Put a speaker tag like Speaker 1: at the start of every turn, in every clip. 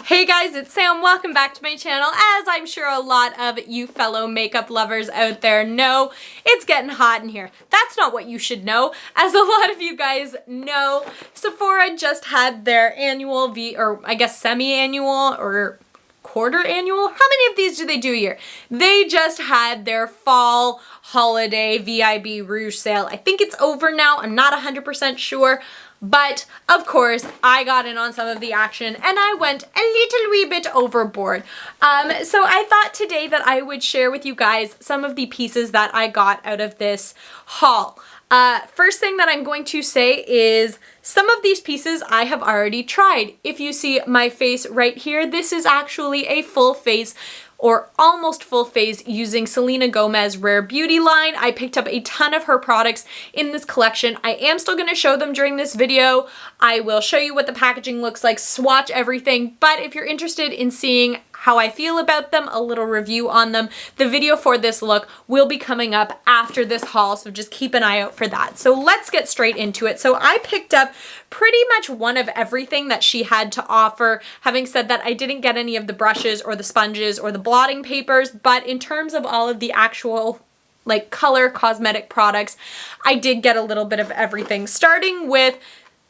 Speaker 1: Hey guys, it's Sam. Welcome back to my channel. As I'm sure a lot of you fellow makeup lovers out there know, it's getting hot in here. That's not what you should know. As a lot of you guys know, Sephora just had their annual semi-annual or quarter annual. How many of these do they do a year? They just had their fall holiday VIB Rouge sale. I think it's over now. I'm not 100% sure. But of course, I got in on some of the action and I went a little wee bit overboard. So I thought today that I would share with you guys some of the pieces that I got out of this haul. First thing that I'm going to say is some of these pieces I have already tried. If you see my face right here, this is actually a full face or almost full face using Selena Gomez Rare Beauty line. I picked up a ton of her products in this collection. I am still going to show them during this video. I will show you what the packaging looks like, swatch everything, but if you're interested in seeing how I feel about them, a little review on them, the video for this look will be coming up after this haul, so just keep an eye out for that. So let's get straight into it. So I picked up pretty much one of everything that she had to offer. Having said that, I didn't get any of the brushes or the sponges or the blotting papers, but in terms of all of the actual like color cosmetic products, I did get a little bit of everything, starting with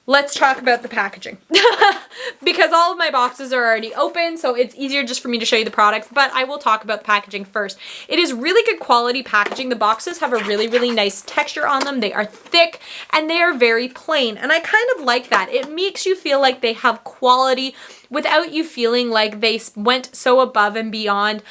Speaker 1: let's talk about the packaging because all of my boxes are already open, so it's easier just for me to show you the products, but I will talk about the packaging first. It is really good quality packaging. The boxes have a really, really nice texture on them. They are thick and they are very plain, and I kind of like that. It makes you feel like they have quality without you feeling like they went so above and beyond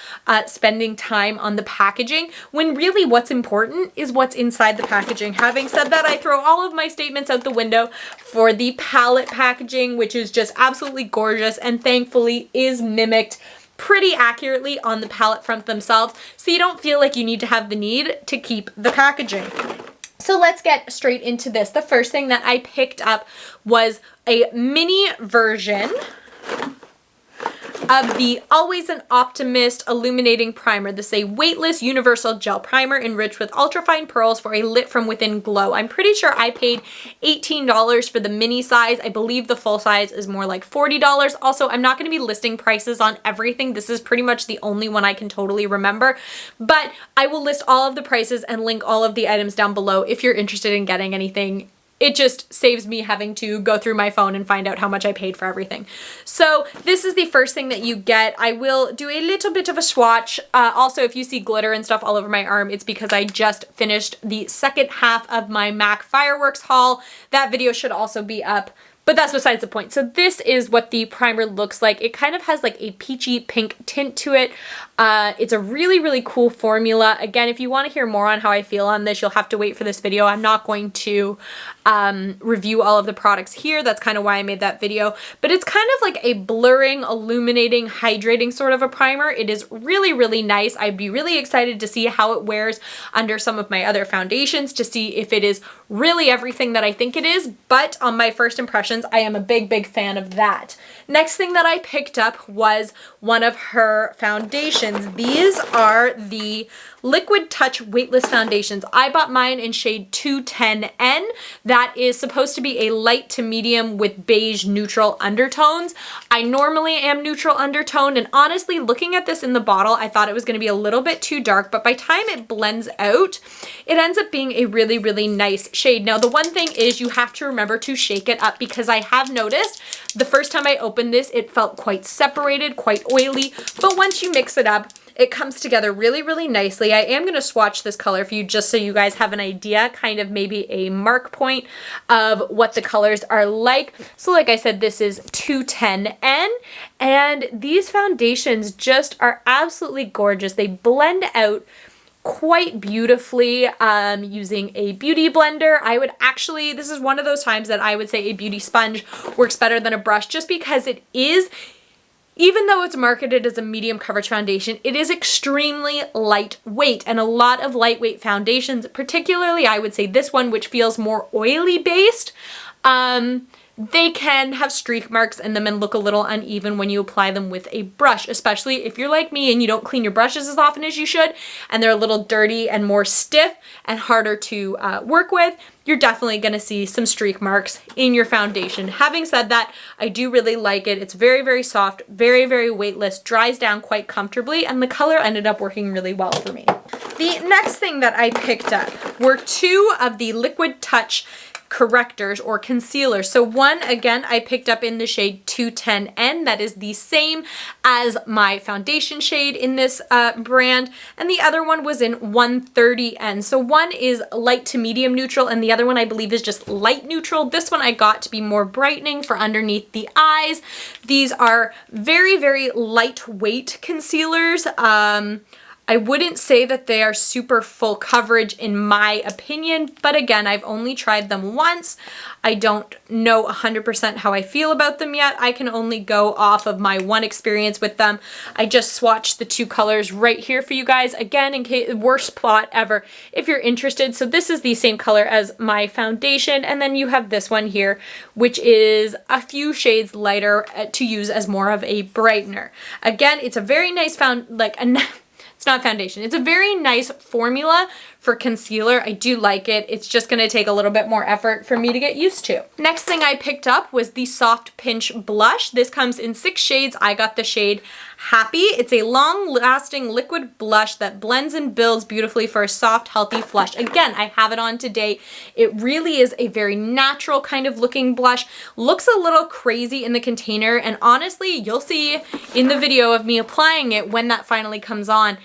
Speaker 1: spending time on the packaging, when really what's important is what's inside the packaging. Having said that, I throw all of my statements out the window for the palette packaging, which is just absolutely gorgeous and thankfully is mimicked pretty accurately on the palette front themselves, so you don't feel like you need to have the need to keep the packaging. So let's get straight into this. The first thing that I picked up was a mini version of the Always an Optimist Illuminating Primer. This is a weightless universal gel primer enriched with ultrafine pearls for a lit from within glow. I'm pretty sure I paid $18 for the mini size. I believe the full size is more like $40. Also, I'm not going to be listing prices on everything. This is pretty much the only one I can totally remember, but I will list all of the prices and link all of the items down below if you're interested in getting anything. It just saves me having to go through my phone and find out how much I paid for everything. So this is the first thing that you get. I will do a little bit of a swatch. Also, if you see glitter and stuff all over my arm, it's because I just finished the second half of my MAC fireworks haul. That video should also be up, but that's besides the point. So this is what the primer looks like. It kind of has like a peachy pink tint to it. It's a really, really cool formula. Again, if you want to hear more on how I feel on this, you'll have to wait for this video. I'm not going to review all of the products here. That's kind of why I made that video. But it's kind of like a blurring, illuminating, hydrating sort of a primer. It is really, really nice. I'd be really excited to see how it wears under some of my other foundations to see if it is really everything that I think it is. But on my first impressions, I am a big, big fan of that. Next thing that I picked up was one of her foundations. These are the Liquid Touch Weightless Foundations. I bought mine in shade 210N. That is supposed to be a light to medium with beige neutral undertones. I normally am neutral undertone, and honestly, looking at this in the bottle, I thought it was going to be a little bit too dark, but by the time it blends out, it ends up being a really, really nice shade. Now, the one thing is you have to remember to shake it up, because I have noticed the first time I opened this, it felt quite separated, quite oily, but once you mix it up, it comes together really, really nicely. I am going to swatch this color for you just so you guys have an idea, kind of maybe a mark point of what the colors are like. So like I said, this is 210N, and these foundations just are absolutely gorgeous. They blend out quite beautifully using a beauty blender. I would actually, this is one of those times that I would say a beauty sponge works better than a brush, just because it is, even though it's marketed as a medium coverage foundation, it is extremely lightweight, and a lot of lightweight foundations, particularly I would say this one, which feels more oily based, they can have streak marks in them and look a little uneven when you apply them with a brush, especially if you're like me and you don't clean your brushes as often as you should and they're a little dirty and more stiff and harder to work with. You're definitely going to see some streak marks in your foundation. Having said that, I do really like it. It's very, very soft, very, very weightless, dries down quite comfortably, and the color ended up working really well for me. The next thing that I picked up were two of the Liquid Touch correctors or concealers. So one, again, I picked up in the shade 210N. That is the same as my foundation shade in this brand. And the other one was in 130N. So one is light to medium neutral and the other one I believe is just light neutral. This one I got to be more brightening for underneath the eyes. These are very, very lightweight concealers. I wouldn't say that they are super full coverage in my opinion, but again, I've only tried them once. I don't know 100% how I feel about them yet. I can only go off of my one experience with them. I just swatched the two colors right here for you guys. Again, in case, worst plot ever, if you're interested. So this is the same color as my foundation, and then you have this one here, which is a few shades lighter to use as more of a brightener. Again, it's a very nice it's not foundation. It's a very nice formula for concealer. I do like it. It's just going to take a little bit more effort for me to get used to. Next thing I picked up was the Soft Pinch blush. This comes in 6 shades. I got the shade Happy. It's a long-lasting liquid blush that blends and builds beautifully for a soft, healthy flush. Again, I have it on today. It really is a very natural kind of looking blush. Looks a little crazy in the container, and honestly, you'll see in the video of me applying it when that finally comes on.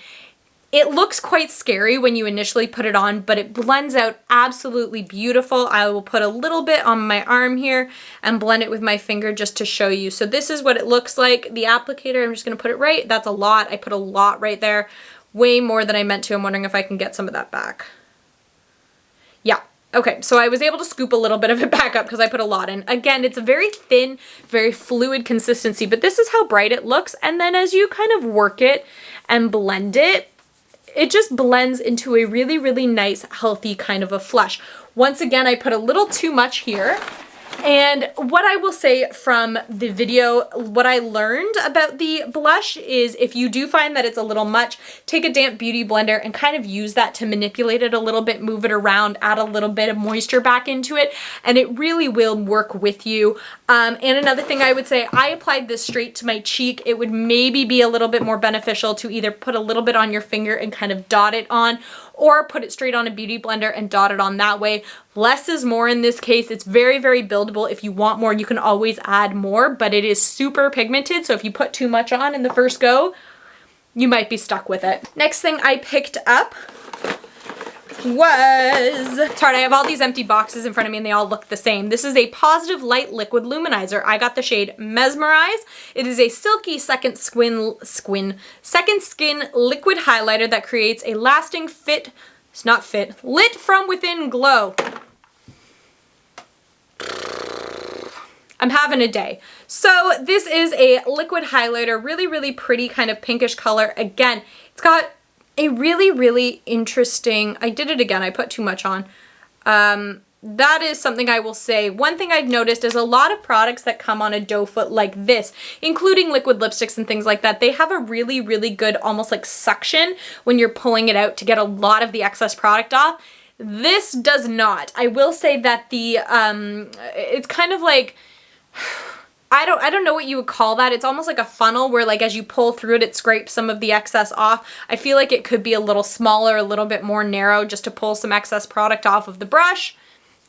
Speaker 1: It looks quite scary when you initially put it on, but it blends out absolutely beautiful. I will put a little bit on my arm here and blend it with my finger just to show you. So this is what it looks like. The applicator, I'm just gonna put it right. That's a lot. I put a lot right there. Way more than I meant to. I'm wondering if I can get some of that back. Yeah. Okay, so I was able to scoop a little bit of it back up because I put a lot in. Again, it's a very thin, very fluid consistency, but this is how bright it looks. And then as you kind of work it and blend it, it just blends into a really, really nice, healthy kind of a flush. Once again, I put a little too much here. And what I will say from the video, what I learned about the blush is if you do find that it's a little much, take a damp beauty blender and kind of use that to manipulate it a little bit, move it around, add a little bit of moisture back into it, and it really will work with you. And another thing I would say, I applied this straight to my cheek. It would maybe be a little bit more beneficial to either put a little bit on your finger and kind of dot it on, or put it straight on a beauty blender and dot it on that way. Less is more in this case. It's very, very buildable. If you want more, you can always add more, but it is super pigmented. So if you put too much on in the first go, you might be stuck with it. Next thing I picked up was Tart. I have all these empty boxes in front of me and they all look the same. This is a Positive Light Liquid Luminizer. I got the shade Mesmerize. It is a silky second skin liquid highlighter that creates a lasting lit from within glow. I'm having a day. So this is a liquid highlighter, really, really pretty kind of pinkish color. Again, it's got a really, really interesting, I did it again, I put too much on. That is something I will say. One thing I've noticed is a lot of products that come on a doe foot like this, including liquid lipsticks and things like that, they have a really, really good, almost like suction when you're pulling it out to get a lot of the excess product off. This does not. I will say that the, it's kind of like, I don't know what you would call that. It's almost like a funnel where like as you pull through it, it scrapes some of the excess off. I feel like it could be a little smaller, a little bit more narrow just to pull some excess product off of the brush.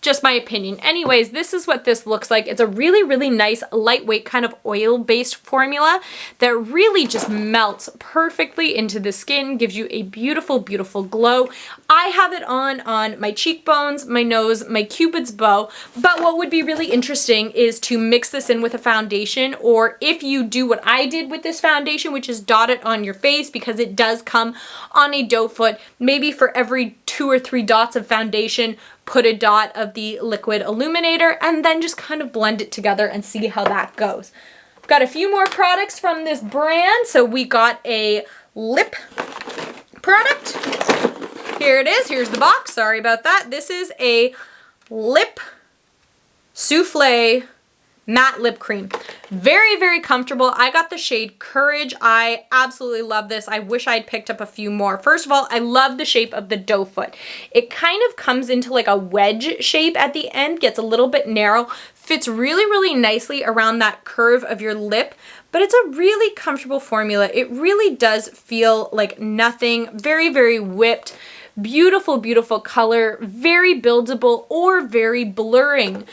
Speaker 1: Just my opinion. Anyways, this is what this looks like. It's a really, really nice, lightweight kind of oil-based formula that really just melts perfectly into the skin, gives you a beautiful, beautiful glow. I have it on my cheekbones, my nose, my Cupid's bow, but what would be really interesting is to mix this in with a foundation, or if you do what I did with this foundation, which is dot it on your face because it does come on a doe foot, maybe for every 2 or 3 dots of foundation, put a dot of the liquid illuminator and then just kind of blend it together and see how that goes. I've got a few more products from this brand. So we got a lip product. Here it is. Here's the box. Sorry about that. This is a lip souffle matte lip cream. Very, very comfortable. I got the shade Courage. I absolutely love this. I wish I'd picked up a few more. First of all, I love the shape of the doe foot. It kind of comes into like a wedge shape at the end, gets a little bit narrow, fits really, really nicely around that curve of your lip, but it's a really comfortable formula. It really does feel like nothing. Very, very whipped. Beautiful, beautiful color, very buildable or very blurring.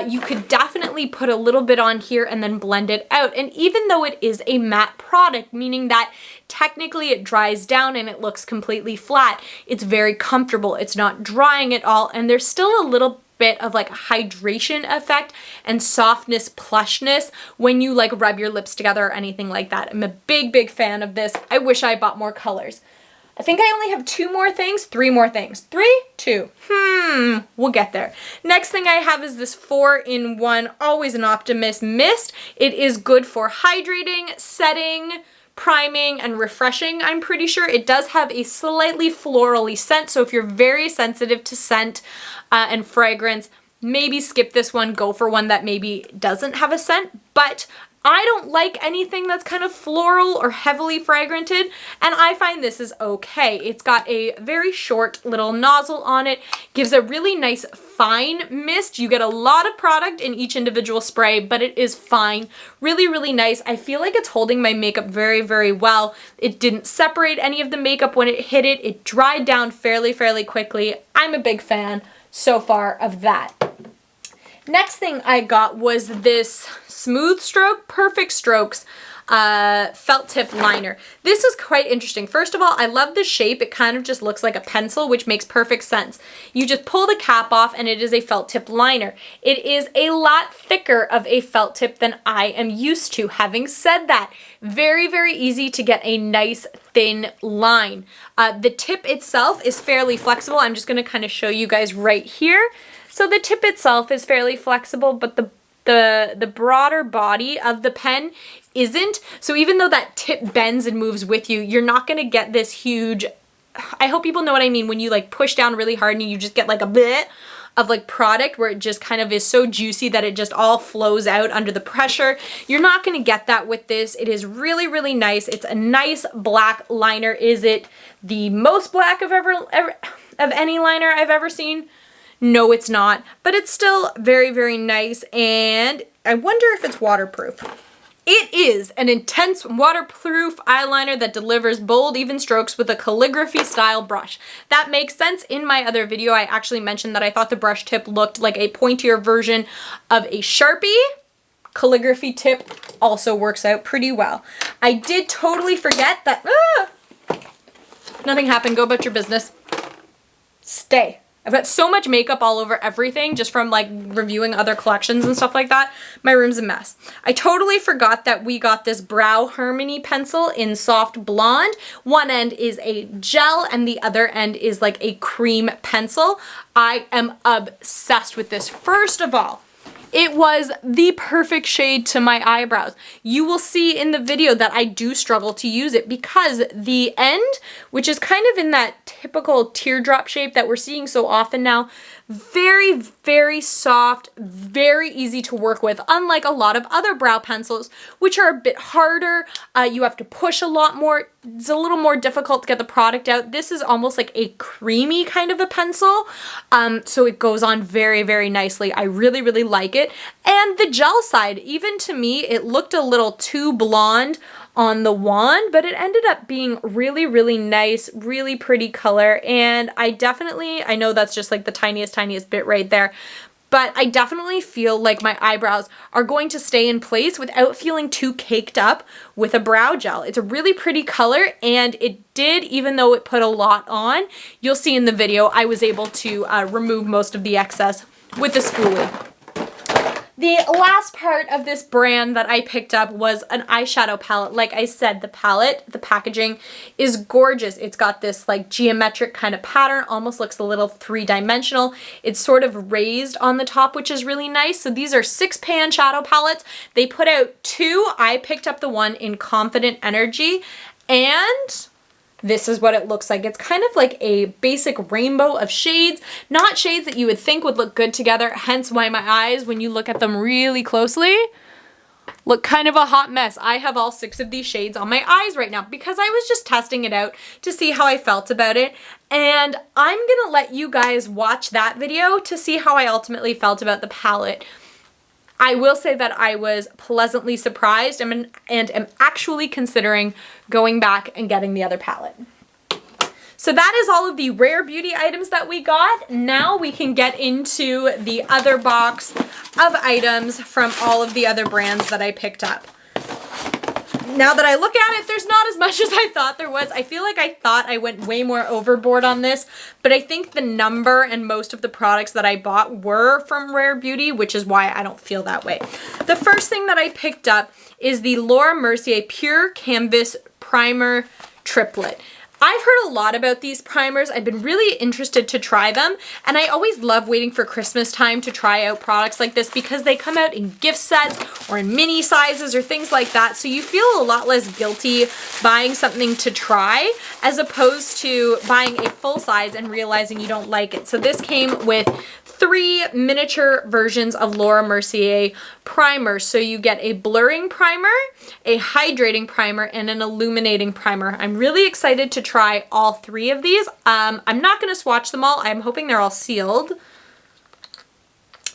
Speaker 1: You could definitely put a little bit on here and then blend it out. And even though it is a matte product, meaning that technically it dries down and it looks completely flat, it's very comfortable. It's not drying at all. And there's still a little bit of like hydration effect and softness, plushness when you like rub your lips together or anything like that. I'm a big, big fan of this. I wish I bought more colors. I think I only have three more things. 3, 2. We'll get there. Next thing I have is this 4-in-1, always an Optimist mist. It is good for hydrating, setting, priming, and refreshing, I'm pretty sure. It does have a slightly florally scent, so if you're very sensitive to scent and fragrance, maybe skip this one, go for one that maybe doesn't have a scent, but I don't like anything that's kind of floral or heavily fragranted, and I find this is okay. It's got a very short little nozzle on it, gives a really nice fine mist. You get a lot of product in each individual spray, but it is fine. Really, really nice. I feel like it's holding my makeup very, very well. It didn't separate any of the makeup when it hit it. It dried down fairly, fairly quickly. I'm a big fan so far of that. Next thing I got was this Smooth Stroke Perfect Strokes felt tip liner. This is quite interesting. First of all, I love the shape. It kind of just looks like a pencil, which makes perfect sense. You just pull the cap off and it is a felt tip liner. It is a lot thicker of a felt tip than I am used to. Having said that, very, very easy to get a nice thin line. The tip itself is fairly flexible. I'm just going to kind of show you guys right here. So the tip itself is fairly flexible, but the broader body of the pen isn't. So even though that tip bends and moves with you, you're not going to get this huge, I hope people know what I mean, when you like push down really hard and you just get like a bit of like product where it just kind of is so juicy that it just all flows out under the pressure. You're not going to get that with this. It is really, really nice. It's a nice black liner. Is it the most black of any liner I've ever seen? No, it's not, but it's still very, very nice, and I wonder if it's waterproof. It is an intense waterproof eyeliner that delivers bold, even strokes with a calligraphy style brush. That makes sense. In my other video, I actually mentioned that I thought the brush tip looked like a pointier version of a Sharpie. Calligraphy tip also works out pretty well. I did totally forget that, nothing happened, go about your business. Stay. I've got so much makeup all over everything just from like reviewing other collections and stuff like that. My room's a mess. I totally forgot that we got this Brow Harmony pencil in soft blonde. One end is a gel and the other end is like a cream pencil. I am obsessed with this. First of all, it was the perfect shade to my eyebrows. You will see in the video that I do struggle to use it because the end, which is kind of in that typical teardrop shape that we're seeing so often now, very, very soft, very easy to work with, unlike a lot of other brow pencils, which are a bit harder. You have to push a lot more. It's a little more difficult to get the product out. This is almost like a creamy kind of a pencil. So it goes on very, very nicely. I really, really like it. And the gel side, even to me, it looked a little too blonde on the wand, but it ended up being really, really nice, really pretty color. And I know that's just like the tiniest bit right there, but I definitely feel like my eyebrows are going to stay in place without feeling too caked up with a brow gel. It's a really pretty color, and it did, even though it put a lot on, you'll see in the video, I was able to remove most of the excess with the spoolie. The last part of this brand that I picked up was an eyeshadow palette. Like I said, the palette, the packaging is gorgeous. It's got this like geometric kind of pattern, almost looks a little three-dimensional. It's sort of raised on the top, which is really nice. So these are 6-pan shadow palettes. They put out 2. I picked up the one in Confident Energy, and this is what it looks like. It's kind of like a basic rainbow of shades, not shades that you would think would look good together, hence why my eyes, when you look at them really closely, look kind of a hot mess. I have all 6 of these shades on my eyes right now because I was just testing it out to see how I felt about it. And I'm gonna let you guys watch that video to see how I ultimately felt about the palette. I will say that I was pleasantly surprised and am actually considering going back and getting the other palette. So that is all of the Rare Beauty items that we got. Now we can get into the other box of items from all of the other brands that I picked up. Now that I look at it, there's not as much as I thought there was. I feel like I thought I went way more overboard on this, but I think the number and most of the products that I bought were from Rare Beauty, which is why I don't feel that way. The first thing that I picked up is the Laura Mercier Pure Canvas Primer Triplet. I've heard a lot about these primers. I've been really interested to try them, and I always love waiting for Christmas time to try out products like this because they come out in gift sets or in mini sizes or things like that, so you feel a lot less guilty buying something to try as opposed to buying a full size and realizing you don't like it. So this came with 3 miniature versions of Laura Mercier primers. So you get a blurring primer, a hydrating primer, and an illuminating primer. I'm really excited to try all 3 of these. I'm not going to swatch them all. I'm hoping they're all sealed.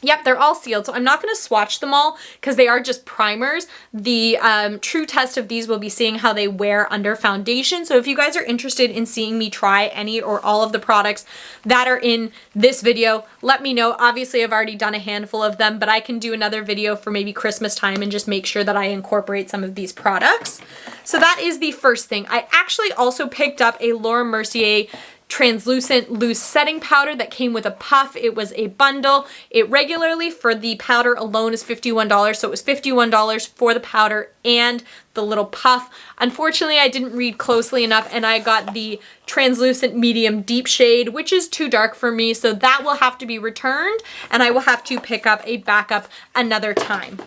Speaker 1: Yep, they're all sealed, so I'm not going to swatch them all because they are just primers. The true test of these will be seeing how they wear under foundation. So if you guys are interested in seeing me try any or all of the products that are in this video, let me know. Obviously, I've already done a handful of them, but I can do another video for maybe Christmas time and just make sure that I incorporate some of these products. So that is the first thing. I actually also picked up a Laura Mercier translucent loose setting powder that came with a puff. It was a bundle. It regularly for the powder alone is $51, so it was $51 for the powder and the little puff. Unfortunately, I didn't read closely enough and I got the translucent medium deep shade, which is too dark for me, so that will have to be returned and I will have to pick up a backup another time.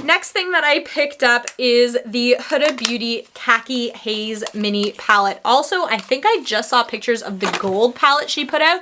Speaker 1: Next thing that I picked up is the Huda Beauty Khaki Haze Mini Palette. Also, I think I just saw pictures of the gold palette she put out,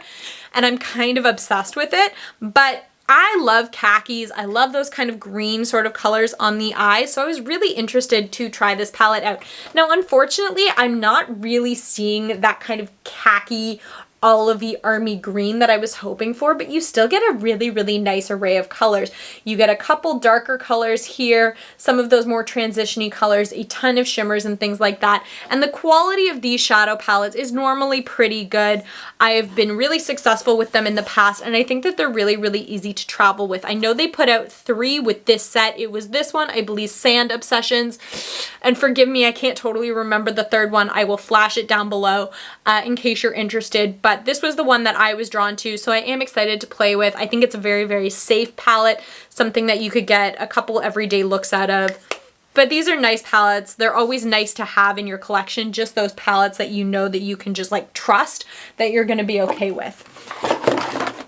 Speaker 1: and I'm kind of obsessed with it, but I love khakis. I love those kind of green sort of colors on the eye, so I was really interested to try this palette out. Now, unfortunately, I'm not really seeing that kind of khaki olivey army green that I was hoping for, but you still get a really, really nice array of colors. You get a couple darker colors here, some of those more transition-y colors, a ton of shimmers and things like that. And the quality of these shadow palettes is normally pretty good. I have been really successful with them in the past, and I think that they're really, really easy to travel with. I know they put out 3 with this set. It was this one, I believe Sand Obsessions, and forgive me, I can't totally remember the third one. I will flash it down below in case you're interested, but this was the one that I was drawn to, so I am excited to play with. I think it's a very, very safe palette, something that you could get a couple everyday looks out of. But these are nice palettes. They're always nice to have in your collection, just those palettes that you know that you can just like trust that you're gonna be okay with.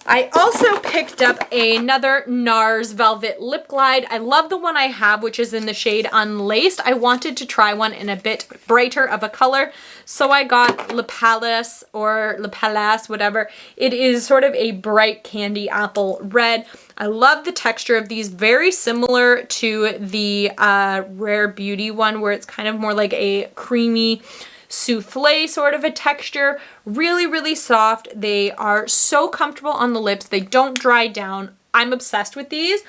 Speaker 1: I also picked up another Nars Velvet Lip Glide. I love the one I have, which is in the shade Unlaced. I wanted to try one in a bit brighter of a color, so I got Le Palace or Le Palace, whatever. It is sort of a bright candy apple red. I love the texture of these, very similar to the Rare Beauty one, where it's kind of more like a creamy souffle sort of a texture. Really, really soft. They are so comfortable on the lips. They don't dry down. I'm obsessed with these.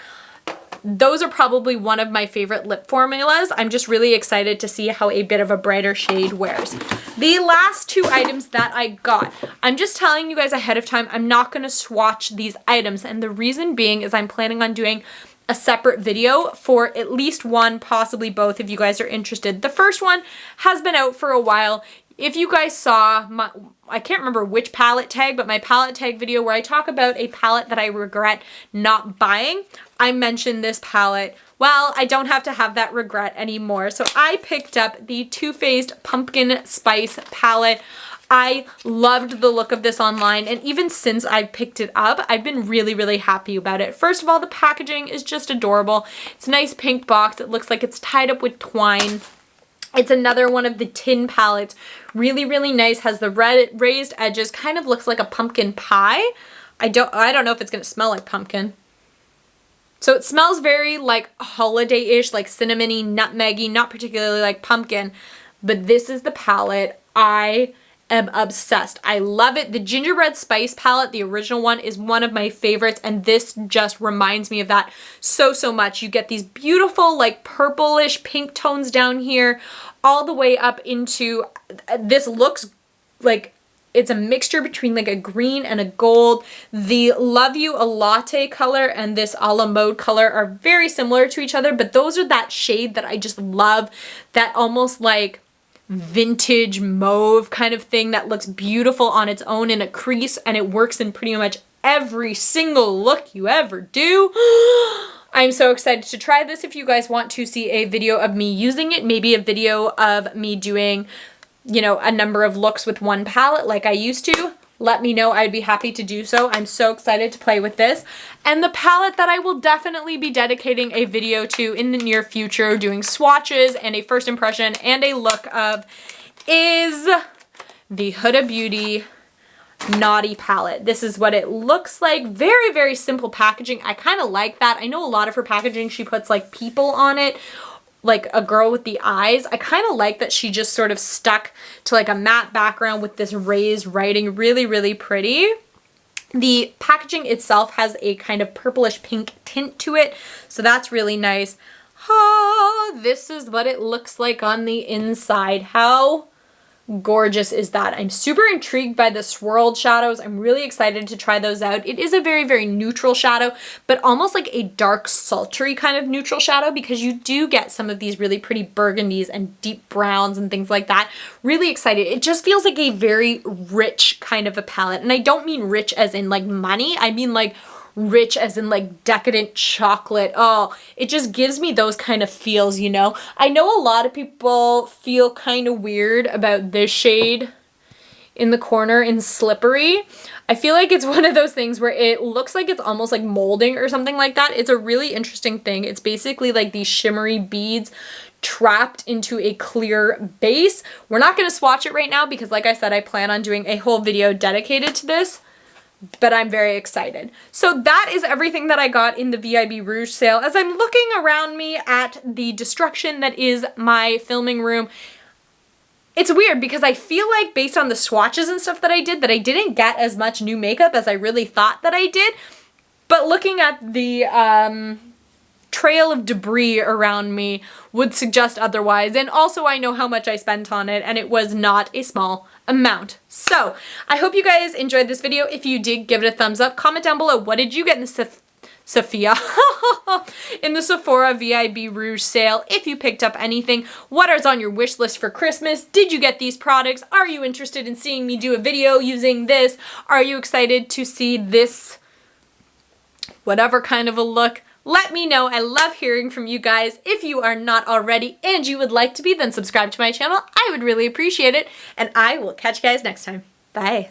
Speaker 1: Those are probably one of my favorite lip formulas. I'm just really excited to see how a bit of a brighter shade wears. The last 2 items that I got, I'm just telling you guys ahead of time, I'm not going to swatch these items, and the reason being is I'm planning on doing a separate video for at least one, possibly both, if you guys are interested. The first one has been out for a while. If you guys saw my, I can't remember which palette tag, but my palette tag video where I talk about a palette that I regret not buying, I mentioned this palette. Well, I don't have to have that regret anymore. So I picked up the Too Faced Pumpkin Spice palette. I loved the look of this online, and even since I picked it up, I've been really, really happy about it. First of all, the packaging is just adorable. It's a nice pink box. It looks like it's tied up with twine. It's another one of the tin palettes. Really, really nice. Has the red raised edges. Kind of looks like a pumpkin pie. I don't know if it's going to smell like pumpkin. So it smells very like holiday-ish, like cinnamony, nutmeggy, not particularly like pumpkin. But this is the palette. I am obsessed. I love it. The Gingerbread Spice palette, the original one, is one of my favorites, and this just reminds me of that so, so much. You get these beautiful like purplish pink tones down here, all the way up into, this looks like it's a mixture between like a green and a gold. The Love You a Latte color and this a la mode color are very similar to each other, but those are that shade that I just love, that almost like vintage mauve kind of thing that looks beautiful on its own in a crease, and it works in pretty much every single look you ever do. I'm so excited to try this. If you guys want to see a video of me using it, maybe a video of me doing, you know, a number of looks with one palette like I used to, let me know. I'd be happy to do so. I'm so excited to play with this. And the palette that I will definitely be dedicating a video to in the near future, doing swatches and a first impression and a look of, is the Huda Beauty Naughty palette. This is what it looks like. Very, very simple packaging. I kind of like that. I know a lot of her packaging, she puts like people on it, like a girl with the eyes. I kind of like that she just sort of stuck to like a matte background with this raised writing. Really, really pretty. The packaging itself has a kind of purplish pink tint to it, so that's really nice. Oh, this is what it looks like on the inside. How gorgeous is that? I'm super intrigued by the swirled shadows. I'm really excited to try those out. It is a very, very neutral shadow, but almost like a dark, sultry kind of neutral shadow, because you do get some of these really pretty burgundies and deep browns and things like that. Really excited. It just feels like a very rich kind of a palette. And I don't mean rich as in like money. I mean like rich as in like decadent chocolate. Oh, it just gives me those kind of feels, you know? I know a lot of people feel kind of weird about this shade in the corner in Slippery. I feel like it's one of those things where it looks like it's almost like molding or something like that. It's a really interesting thing. It's basically like these shimmery beads trapped into a clear base. We're not going to swatch it right now because, like I said, I plan on doing a whole video dedicated to this, but I'm very excited. So that is everything that I got in the VIB Rouge sale. As I'm looking around me at the destruction that is my filming room, it's weird because I feel like based on the swatches and stuff that I did, that I didn't get as much new makeup as I really thought that I did. But looking at the trail of debris around me would suggest otherwise. And also I know how much I spent on it, and it was not a small amount. So I hope you guys enjoyed this video. If you did, give it a thumbs up. Comment down below, what did you get in the in the Sephora VIB Rouge sale? If you picked up anything, what is on your wish list for Christmas? Did you get these products? Are you interested in seeing me do a video using this? Are you excited to see this whatever kind of a look? Let me know. I love hearing from you guys. If you are not already and you would like to be, then subscribe to my channel. I would really appreciate it. And I will catch you guys next time. Bye.